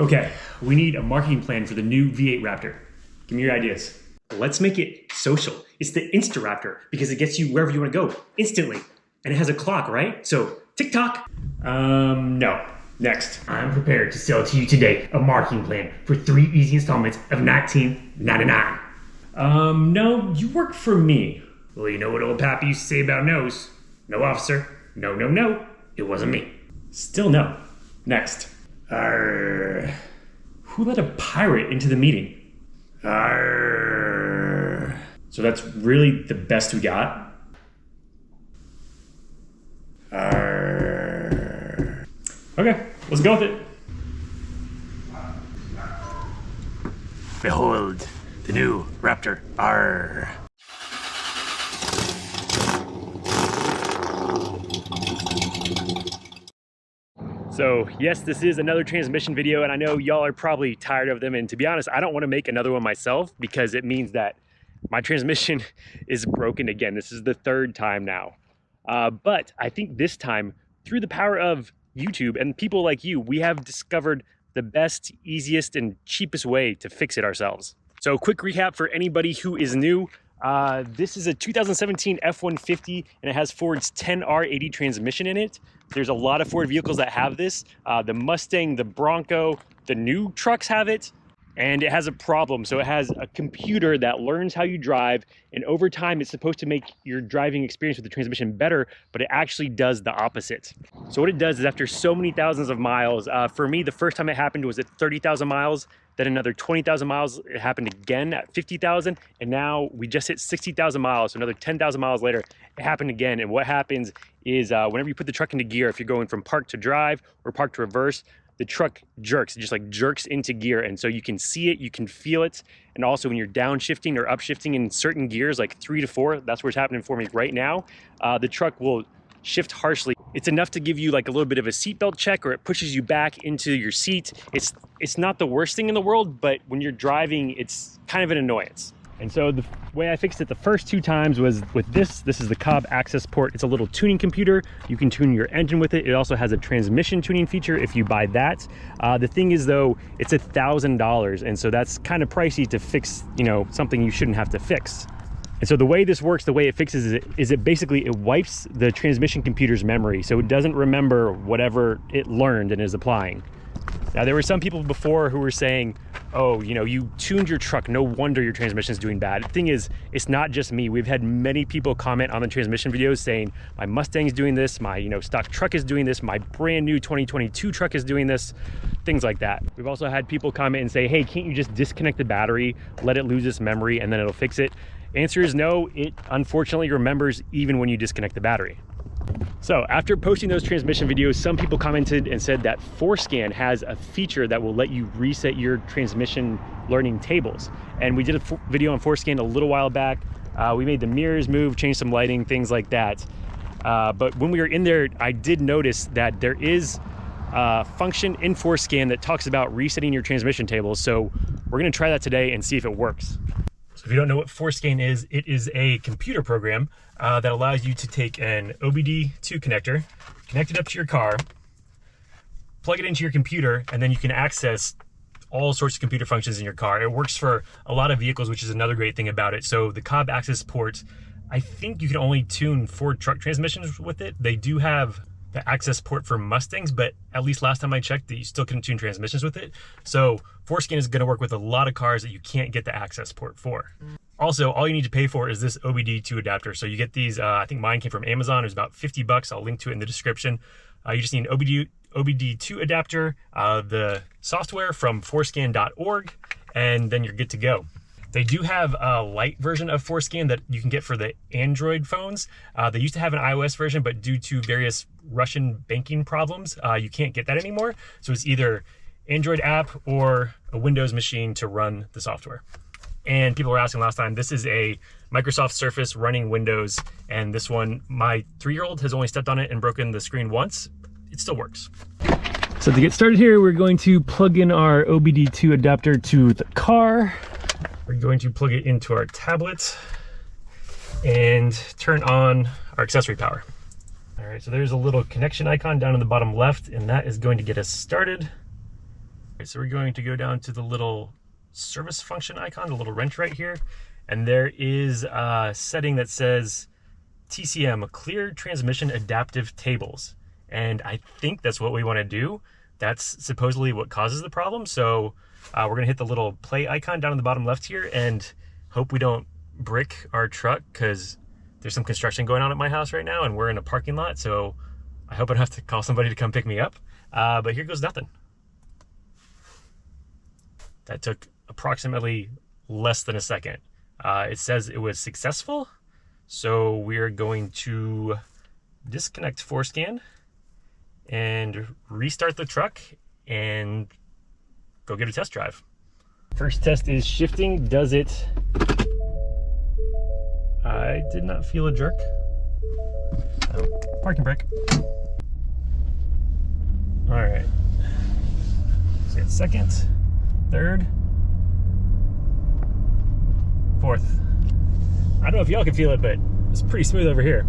Okay, we need a marketing plan for the new V8 Raptor. Give me your ideas. Let's make it social. It's the Insta Raptor because it gets you wherever you want to go instantly. And it has a clock, right? So, TikTok. No. Next, I'm prepared to sell to you today a marketing plan for 3 easy installments of $19.99. No, you work for me. Well, you know what old Pappy used to say about no's? No, officer. No, no, no. It wasn't me. Still no. Next. Who let a pirate into the meeting? So that's really the best we got? Okay, let's go with it. Behold, the new Raptor. So yes, this is another transmission video, and I know y'all are probably tired of them, and to be honest, I don't want to make another one myself because it means that my transmission is broken again. This is the 3rd time now. But I think this time, through the power of YouTube and people like you, we have discovered the best, easiest, and cheapest way to fix it ourselves. So quick recap for anybody who is new. This is a 2017 F-150 and it has Ford's 10R80 transmission in it. There's a lot of Ford vehicles that have this. The Mustang, the Bronco, the new trucks have it. And it has a problem. So it has a computer that learns how you drive, and over time it's supposed to make your driving experience with the transmission better, but it actually does the opposite. So what it does is after so many thousands of miles, for me, the first time it happened was at 30,000 miles, then another 20,000 miles, it happened again at 50,000, and now we just hit 60,000 miles, so another 10,000 miles later, it happened again. And what happens is whenever you put the truck into gear, if you're going from park to drive or park to reverse, the truck jerks. It just like jerks into gear, and so you can see it, you can feel it. And also when you're downshifting or upshifting in certain gears like 3 to 4, that's what's happening for me right now, the truck will shift harshly. It's enough to give you like a little bit of a seatbelt check, or it pushes you back into your seat. It's not the worst thing in the world, but when you're driving, it's kind of an annoyance. And so the way I fixed it the first 2 times was with this. This is the Cobb access port. It's a little tuning computer. You can tune your engine with it. It also has a transmission tuning feature if you buy that. The thing is though, it's $1,000. And so that's kind of pricey to fix, you know, something you shouldn't have to fix. And so the way this works, the way it fixes it, is it basically, it wipes the transmission computer's memory. So it doesn't remember whatever it learned and is applying. Now, there were some people before who were saying, oh, you know, you tuned your truck, no wonder your transmission is doing bad. The thing is, it's not just me. We've had many people comment on the transmission videos saying, my Mustang's doing this, my, you know, stock truck is doing this, my brand new 2022 truck is doing this, things like that. We've also had people comment and say, hey, can't you just disconnect the battery, let it lose its memory, and then it'll fix it? Answer is no, it unfortunately remembers even when you disconnect the battery. So after posting those transmission videos, some people commented and said that ForeScan has a feature that will let you reset your transmission learning tables. And we did a video on ForeScan a little while back. We made the mirrors move, changed some lighting, things like that. But when we were in there, I did notice that there is a function in ForeScan that talks about resetting your transmission tables. So we're gonna try that today and see if it works. So if you don't know what ForeScan is, it is a computer program that allows you to take an OBD2 connector, connect it up to your car, plug it into your computer, and then you can access all sorts of computer functions in your car. It works for a lot of vehicles, which is another great thing about it. So the Cobb access port, I think you can only tune Ford truck transmissions with it. They do have the access port for Mustangs, but at least last time I checked, that you still couldn't tune transmissions with it. So ForeScan is gonna work with a lot of cars that you can't get the access port for. Also, all you need to pay for is this OBD2 adapter. So you get these, I think mine came from Amazon. It was about 50 bucks. I'll link to it in the description. You just need an OBD2 adapter, the software from forescan.org, and then you're good to go. They do have a light version of ForeScan that you can get for the Android phones. They used to have an iOS version, but due to various Russian banking problems, you can't get that anymore. So it's either Android app or a Windows machine to run the software. And people were asking last time, this is a Microsoft Surface running Windows, and this one, my 3-year-old has only stepped on it and broken the screen once. It still works. So to get started here, we're going to plug in our OBD2 adapter to the car. We're going to plug it into our tablet and turn on our accessory power. All right, so there's a little connection icon down in the bottom left, and that is going to get us started. Okay, so we're going to go down to the little service function icon, the little wrench right here, and there is a setting that says TCM, Clear Transmission Adaptive Tables. And I think that's what we want to do. That's supposedly what causes the problem. So we're gonna hit the little play icon down in the bottom left here and hope we don't brick our truck, because there's some construction going on at my house right now and we're in a parking lot. So I hope I don't have to call somebody to come pick me up. But here goes nothing. That took approximately less than a second. It says it was successful. So we're going to disconnect forescan and restart the truck and go get a test drive. First test is shifting. Does it? I did not feel a jerk. Oh, parking brake. All right. So it's second, third, fourth. I don't know if y'all can feel it, but it's pretty smooth over here.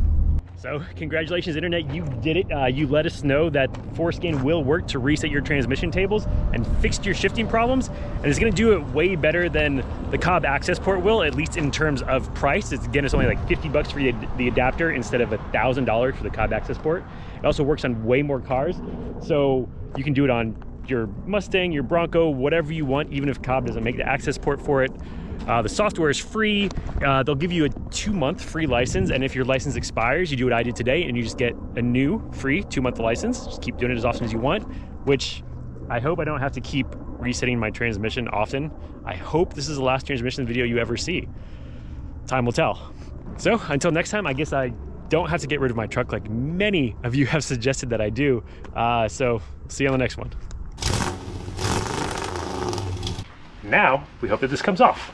So congratulations, internet, you did it. You let us know that forescan will work to reset your transmission tables and fixed your shifting problems. And it's gonna do it way better than the Cobb access port will, at least in terms of price. It's only like 50 bucks for the adapter instead of $1,000 for the Cobb access port. It also works on way more cars. So you can do it on your Mustang, your Bronco, whatever you want, even if Cobb doesn't make the access port for it. The software is free. They'll give you a 2-month free license, and if your license expires, you do what I did today and you just get a new free 2-month license. Just keep doing it as often as you want, which I hope I don't have to keep resetting my transmission often. I hope this is the last transmission video you ever see. Time will tell. So until next time, I guess I don't have to get rid of my truck like many of you have suggested that I do. So see you on the next one. Now we hope that this comes off.